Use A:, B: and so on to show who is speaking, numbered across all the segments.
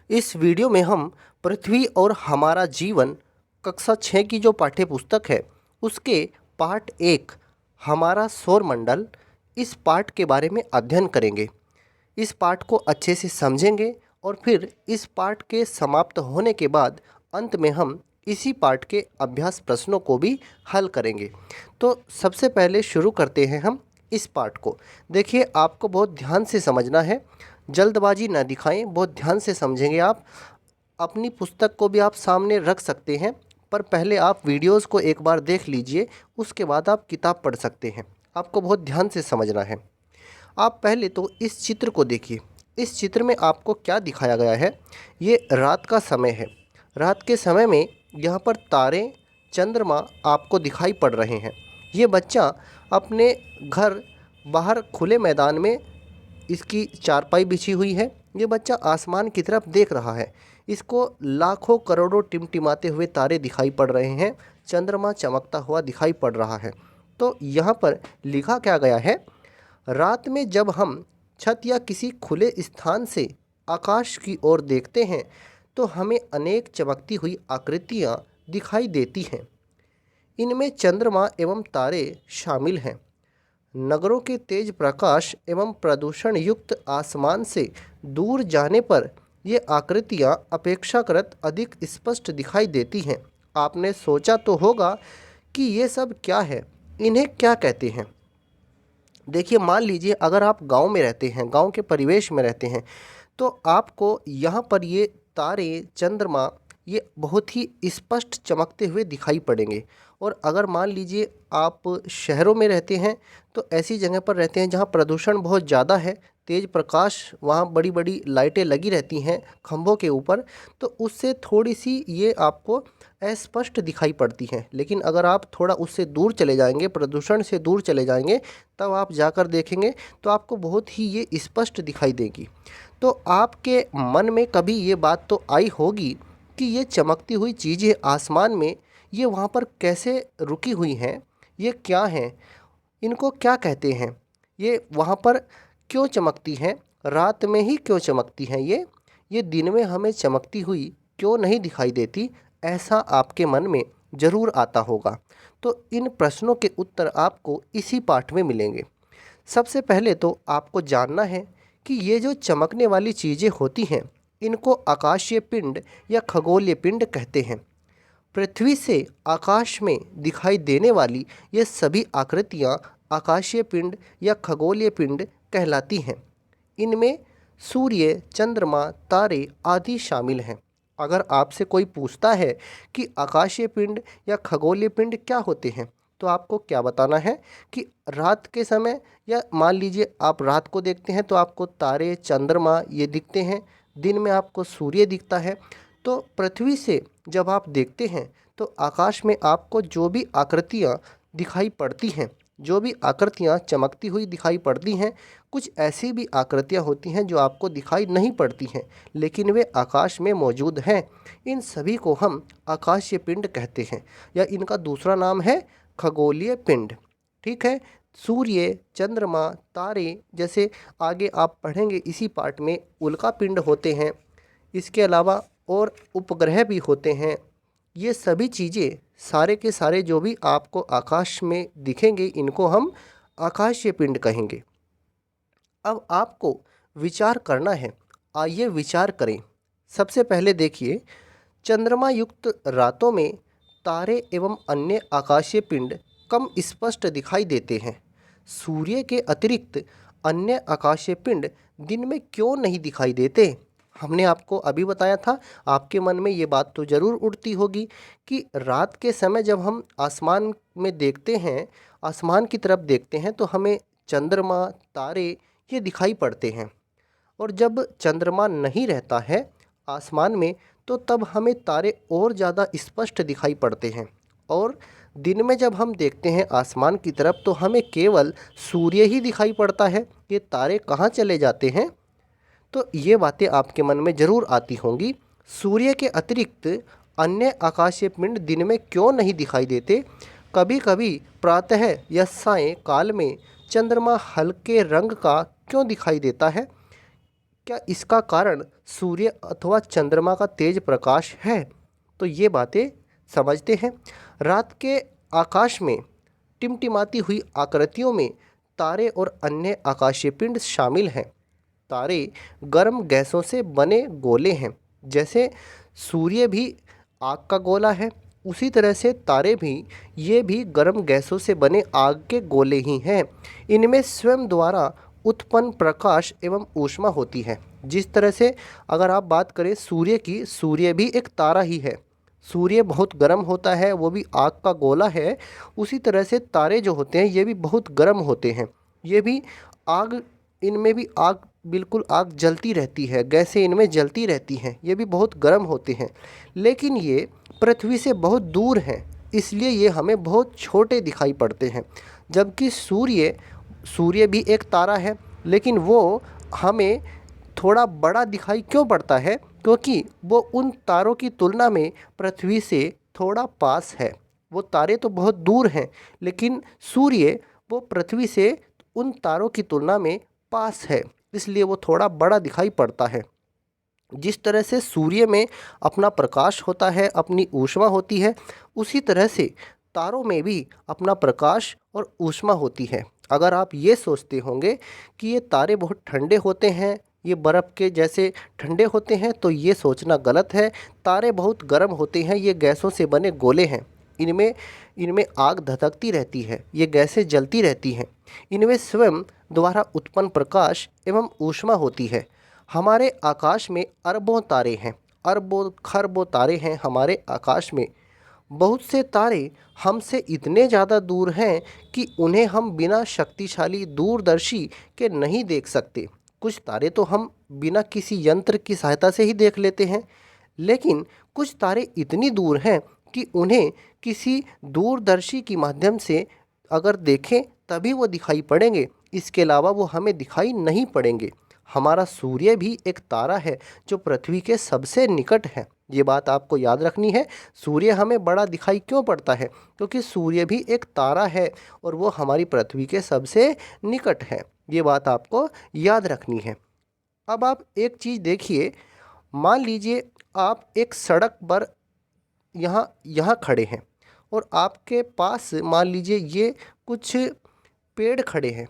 A: इस वीडियो में हम पृथ्वी और हमारा जीवन कक्षा 6 की जो पाठ्य पुस्तक है उसके पाठ 1 हमारा सौरमंडल इस पाठ के बारे में अध्ययन करेंगे। इस पाठ को अच्छे से समझेंगे और फिर इस पाठ के समाप्त होने के बाद अंत में हम इसी पाठ के अभ्यास प्रश्नों को भी हल करेंगे। तो सबसे पहले शुरू करते हैं हम इस पाठ को। देखिए, आपको बहुत ध्यान से समझना है, जल्दबाजी ना दिखाएं, बहुत ध्यान से समझेंगे आप। अपनी पुस्तक को भी आप सामने रख सकते हैं, पर पहले आप वीडियोस को एक बार देख लीजिए, उसके बाद आप किताब पढ़ सकते हैं। आपको बहुत ध्यान से समझना है। आप पहले तो इस चित्र को देखिए। इस चित्र में आपको क्या दिखाया गया है? ये रात का समय है। रात के समय में यहाँ पर तारे, चंद्रमा आपको दिखाई पड़ रहे हैं। ये बच्चा अपने घर बाहर खुले मैदान में, इसकी चारपाई बिछी हुई है। ये बच्चा आसमान की तरफ देख रहा है। इसको लाखों करोड़ों टिमटिमाते हुए तारे दिखाई पड़ रहे हैं, चंद्रमा चमकता हुआ दिखाई पड़ रहा है। तो यहाँ पर लिखा क्या गया है? रात में जब हम छत या किसी खुले स्थान से आकाश की ओर देखते हैं तो हमें अनेक चमकती हुई आकृतियाँ दिखाई देती हैं। इनमें चंद्रमा एवं तारे शामिल हैं। नगरों के तेज प्रकाश एवं प्रदूषण युक्त आसमान से दूर जाने पर ये आकृतियाँ अपेक्षाकृत अधिक स्पष्ट दिखाई देती हैं। आपने सोचा तो होगा कि ये सब क्या है, इन्हें क्या कहते हैं? देखिए, मान लीजिए अगर आप गांव में रहते हैं, गांव के परिवेश में रहते हैं, तो आपको यहाँ पर ये तारे, चंद्रमा ये बहुत ही स्पष्ट चमकते हुए दिखाई पड़ेंगे। और अगर मान लीजिए आप शहरों में रहते हैं, तो ऐसी जगह पर रहते हैं जहाँ प्रदूषण बहुत ज़्यादा है, तेज़ प्रकाश, वहाँ बड़ी बड़ी लाइटें लगी रहती हैं खंभों के ऊपर, तो उससे थोड़ी सी ये आपको अस्पष्ट दिखाई पड़ती हैं। लेकिन अगर आप थोड़ा उससे दूर चले जाएंगे, प्रदूषण से दूर चले जाएंगे, तब आप जाकर देखेंगे तो आपको बहुत ही ये स्पष्ट दिखाई देगी। तो आपके मन में कभी ये बात तो आई होगी कि ये चमकती हुई चीज़ें आसमान में, ये वहाँ पर कैसे रुकी हुई हैं, ये क्या हैं, इनको क्या कहते हैं, ये वहाँ पर क्यों चमकती हैं, रात में ही क्यों चमकती हैं, ये दिन में हमें चमकती हुई क्यों नहीं दिखाई देती? ऐसा आपके मन में ज़रूर आता होगा। तो इन प्रश्नों के उत्तर आपको इसी पाठ में मिलेंगे। सबसे पहले तो आपको जानना है कि ये जो चमकने वाली चीज़ें होती हैं, इनको आकाशीय पिंड या खगोलीय पिंड कहते हैं। पृथ्वी से आकाश में दिखाई देने वाली ये सभी आकृतियाँ आकाशीय पिंड या खगोलीय पिंड कहलाती हैं। इनमें सूर्य, चंद्रमा, तारे आदि शामिल हैं। अगर आपसे कोई पूछता है कि आकाशीय पिंड या खगोलीय पिंड क्या होते हैं, तो आपको क्या बताना है कि रात के समय, या मान लीजिए आप रात को देखते हैं तो आपको तारे, चंद्रमा ये दिखते हैं, दिन में आपको सूर्य दिखता है। तो पृथ्वी से जब आप देखते हैं तो आकाश में आपको जो भी आकृतियाँ दिखाई पड़ती हैं, जो भी आकृतियाँ चमकती हुई दिखाई पड़ती हैं, कुछ ऐसी भी आकृतियाँ होती हैं जो आपको दिखाई नहीं पड़ती हैं, लेकिन वे आकाश में मौजूद हैं। इन सभी को हम आकाशीय पिंड कहते हैं, या इनका दूसरा नाम है खगोलीय पिंड। ठीक है। सूर्य, चंद्रमा, तारे, जैसे आगे आप पढ़ेंगे इसी पाठ में, उल्का पिंड होते हैं। इसके अलावा और उपग्रह भी होते हैं। ये सभी चीज़ें, सारे के सारे जो भी आपको आकाश में दिखेंगे, इनको हम आकाशीय पिंड कहेंगे। अब आपको विचार करना है, आइए विचार करें। सबसे पहले देखिए, चंद्रमा युक्त रातों में तारे एवं अन्य आकाशीय पिंड कम स्पष्ट दिखाई देते हैं। सूर्य के अतिरिक्त अन्य आकाशीय पिंड दिन में क्यों नहीं दिखाई देते? हमने आपको अभी बताया था। आपके मन में ये बात तो ज़रूर उठती होगी कि रात के समय जब हम आसमान में देखते हैं, आसमान की तरफ देखते हैं, तो हमें चंद्रमा, तारे ये दिखाई पड़ते हैं। और जब चंद्रमा नहीं रहता है आसमान में, तो तब हमें तारे और ज़्यादा स्पष्ट दिखाई पड़ते हैं। और दिन में जब हम देखते हैं आसमान की तरफ, तो हमें केवल सूर्य ही दिखाई पड़ता है। ये तारे कहाँ चले जाते हैं? तो ये बातें आपके मन में ज़रूर आती होंगी। सूर्य के अतिरिक्त अन्य आकाशीय पिंड दिन में क्यों नहीं दिखाई देते? कभी कभी प्रातः या सायं काल में चंद्रमा हल्के रंग का क्यों दिखाई देता है? क्या इसका कारण सूर्य अथवा चंद्रमा का तेज प्रकाश है? तो ये बातें समझते हैं। रात के आकाश में टिमटिमाती हुई आकृतियों में तारे और अन्य आकाशीय पिंड शामिल हैं। तारे गर्म गैसों से बने गोले हैं। जैसे सूर्य भी आग का गोला है, उसी तरह से तारे भी ये भी गर्म गैसों से बने आग के गोले ही हैं। इनमें स्वयं द्वारा उत्पन्न प्रकाश एवं ऊष्मा होती है। जिस तरह से अगर आप बात करें सूर्य की, सूर्य भी एक तारा ही है। सूर्य बहुत गर्म होता है, वो भी आग का गोला है। उसी तरह से तारे जो होते हैं ये भी बहुत गर्म होते हैं। ये भी आग, इनमें भी आग, बिल्कुल आग जलती रहती है, गैसें इनमें जलती रहती हैं। ये भी बहुत गर्म होते हैं, लेकिन ये पृथ्वी से बहुत दूर हैं, इसलिए ये हमें बहुत छोटे दिखाई पड़ते हैं। जबकि सूर्य सूर्य भी एक तारा है, लेकिन वो हमें थोड़ा बड़ा दिखाई क्यों पड़ता है? क्योंकि वो उन तारों की तुलना में पृथ्वी से थोड़ा पास है। वो तारे तो बहुत दूर हैं, लेकिन सूर्य वो पृथ्वी से उन तारों की तुलना में पास है, इसलिए वो थोड़ा बड़ा दिखाई पड़ता है। जिस तरह से सूर्य में अपना प्रकाश होता है, अपनी ऊष्मा होती है, उसी तरह से तारों में भी अपना प्रकाश और ऊष्मा होती है। अगर आप ये सोचते होंगे कि ये तारे बहुत ठंडे होते हैं, ये बर्फ़ के जैसे ठंडे होते हैं, तो ये सोचना गलत है। तारे बहुत गर्म होते हैं, ये गैसों से बने गोले हैं। इनमें इनमें आग धधकती रहती है, ये गैसें जलती रहती हैं। इनमें स्वयं द्वारा उत्पन्न प्रकाश एवं ऊष्मा होती है। हमारे आकाश में अरबों तारे हैं, अरबों खरबों तारे हैं हमारे आकाश में। बहुत से तारे हमसे इतने ज़्यादा दूर हैं कि उन्हें हम बिना शक्तिशाली दूरदर्शी के नहीं देख सकते। कुछ तारे तो हम बिना किसी यंत्र की सहायता से ही देख लेते हैं, लेकिन कुछ तारे इतनी दूर हैं कि उन्हें किसी दूरदर्शी के माध्यम से अगर देखें तभी वो दिखाई पड़ेंगे, इसके अलावा वो हमें दिखाई नहीं पड़ेंगे। हमारा सूर्य भी एक तारा है जो पृथ्वी के सबसे निकट है। ये बात आपको याद रखनी है। सूर्य हमें बड़ा दिखाई क्यों पड़ता है? क्योंकि सूर्य भी एक तारा है और वो हमारी पृथ्वी के सबसे निकट है। ये बात आपको याद रखनी है। अब आप एक चीज़ देखिए, मान लीजिए आप एक सड़क पर यहाँ यहाँ खड़े हैं और आपके पास मान लीजिए ये कुछ पेड़ खड़े हैं,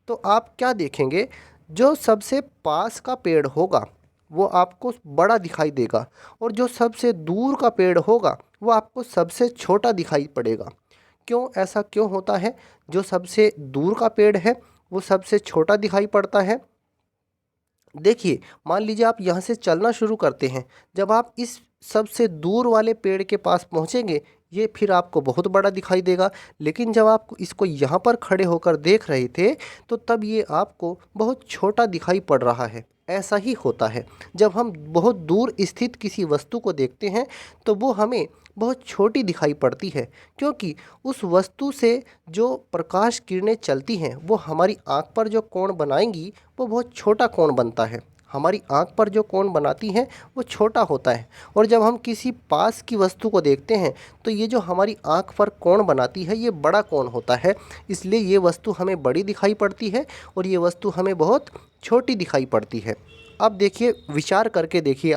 A: तो आप क्या देखेंगे? जो सबसे पास का पेड़ होगा वो आपको बड़ा दिखाई देगा, और जो सबसे दूर का पेड़ होगा वो आपको सबसे छोटा दिखाई पड़ेगा। क्यों, ऐसा क्यों होता है? जो सबसे दूर का पेड़ है वो सबसे छोटा दिखाई पड़ता है। देखिए, मान लीजिए आप यहाँ से चलना शुरू करते हैं, जब आप इस सबसे दूर वाले पेड़ के पास पहुँचेंगे ये फिर आपको बहुत बड़ा दिखाई देगा, लेकिन जब आप इसको यहाँ पर खड़े होकर देख रहे थे तो तब ये आपको बहुत छोटा दिखाई पड़ रहा है। ऐसा ही होता है, जब हम बहुत दूर स्थित किसी वस्तु को देखते हैं तो वो हमें बहुत छोटी दिखाई पड़ती है, क्योंकि उस वस्तु से जो प्रकाश किरणें चलती हैं वो हमारी आँख पर जो कोण बनाएंगी वो बहुत छोटा कोण बनता है। हमारी आँख पर जो कोण बनाती हैं वो छोटा होता है, और जब हम किसी पास की वस्तु को देखते हैं तो ये जो हमारी आँख पर कोण बनाती है ये बड़ा कोण होता है, इसलिए ये वस्तु हमें बड़ी दिखाई पड़ती है और ये वस्तु हमें बहुत छोटी दिखाई पड़ती है। अब देखिए, विचार करके देखिए।